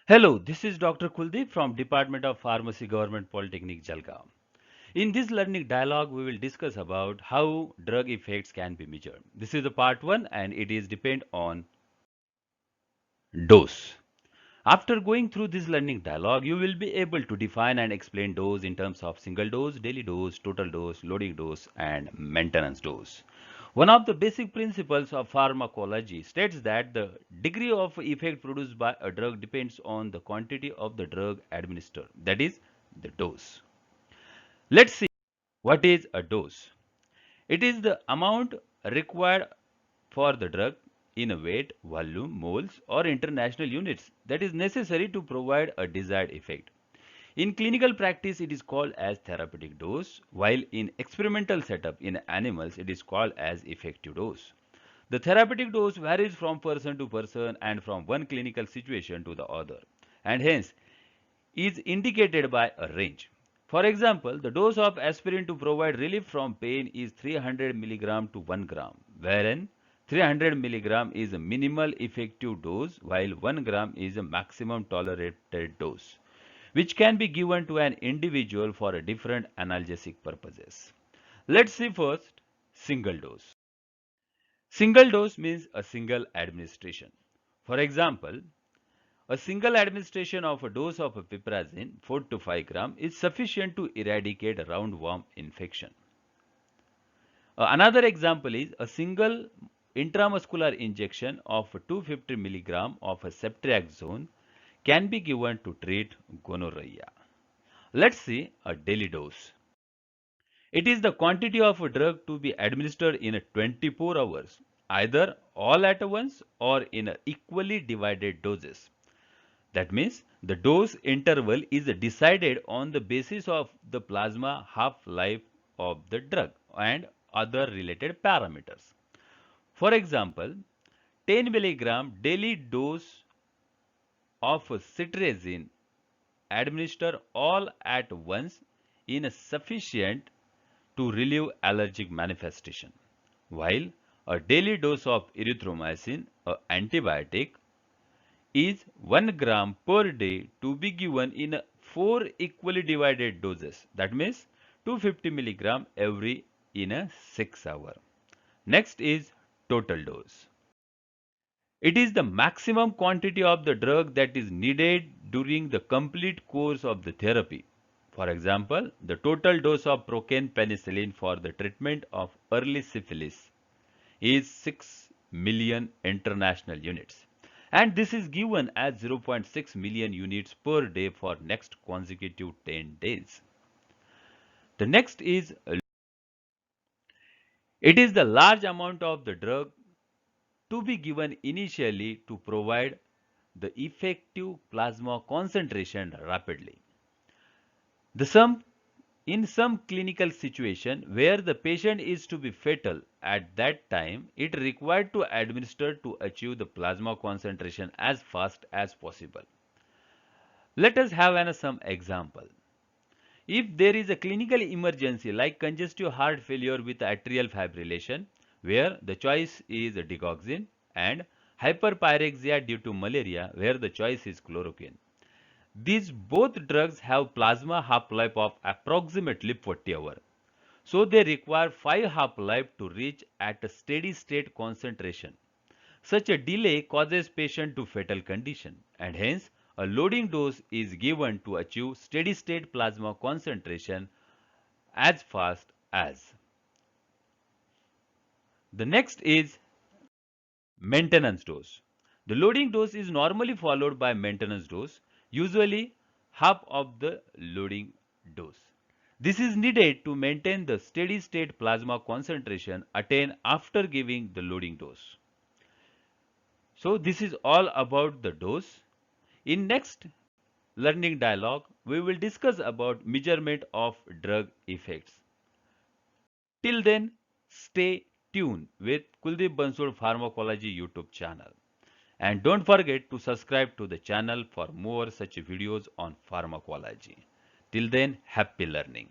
Hello, this is Dr. Kuldeep from Department of Pharmacy, Government Polytechnic, Jalgaon. In this learning dialogue, we will discuss about how drug effects can be measured. This is the part 1 and it is depend on dose. After going through this learning dialogue, you will be able to define and explain dose in terms of single dose, daily dose, total dose, loading dose, and maintenance dose. One of the basic principles of pharmacology states that the degree of effect produced by a drug depends on the quantity of the drug administered, that is, the dose. Let's see what is a dose. It is the amount required for the drug in a weight, volume, moles, or international units that is necessary to provide a desired effect. In clinical practice, it is called as therapeutic dose, while in experimental setup in animals, it is called as effective dose. The therapeutic dose varies from person to person and from one clinical situation to the other, and hence is indicated by a range. For example, the dose of aspirin to provide relief from pain is 300 mg to 1 gram, wherein 300 mg is a minimal effective dose while 1 gram is a maximum tolerated dose, which can be given to an individual for a different analgesic purposes. Let's see first single dose. Single dose means a single administration. For example, a single administration of a dose of piperazine 4 to 5 gram is sufficient to eradicate roundworm infection. Another example is a single intramuscular injection of 250 milligram of ceftriaxone can be given to treat gonorrhea. Let's see a daily dose. It is the quantity of a drug to be administered in 24 hours, either all at once or in equally divided doses. That means the dose interval is decided on the basis of the plasma half-life of the drug and other related parameters. For example, 10 milligram daily dose of cetirizine administered all at once is sufficient to relieve allergic manifestation, while a daily dose of erythromycin, an antibiotic, is 1 gram per day to be given in 4 equally divided doses. That means 250 milligram every in a 6 hour. Next is total dose. It is the maximum quantity of the drug that is needed during the complete course of the therapy. For example, the total dose of procaine penicillin for the treatment of early syphilis is 6 million international units, and this is given as 0.6 million units per day for next consecutive 10 days. The next is it is the large amount of the drug to be given initially to provide the effective plasma concentration rapidly. The sum In some clinical situation where the patient is to be fatal at that time, it required to administer to achieve the plasma concentration as fast as possible. Let us have some example. If there is a clinical emergency like congestive heart failure with atrial fibrillation, where the choice is digoxin, and hyperpyrexia due to malaria, where the choice is chloroquine. These both drugs have plasma half-life of approximately 40 hours. So they require 5 half-life to reach at a steady state concentration. Such a delay causes patient to fatal condition, and hence a loading dose is given to achieve steady state plasma concentration as fast as. The next is maintenance dose. The loading dose is normally followed by maintenance dose, usually half of the loading dose. This is needed to maintain the steady state plasma concentration attained after giving the loading dose. So this is all about the dose. In next learning dialogue, we will discuss about measurement of drug effects. Till then, stay tuned with Kuldeep Bansal Pharmacology YouTube channel. And don't forget to subscribe to the channel for more such videos on pharmacology. Till then, happy learning.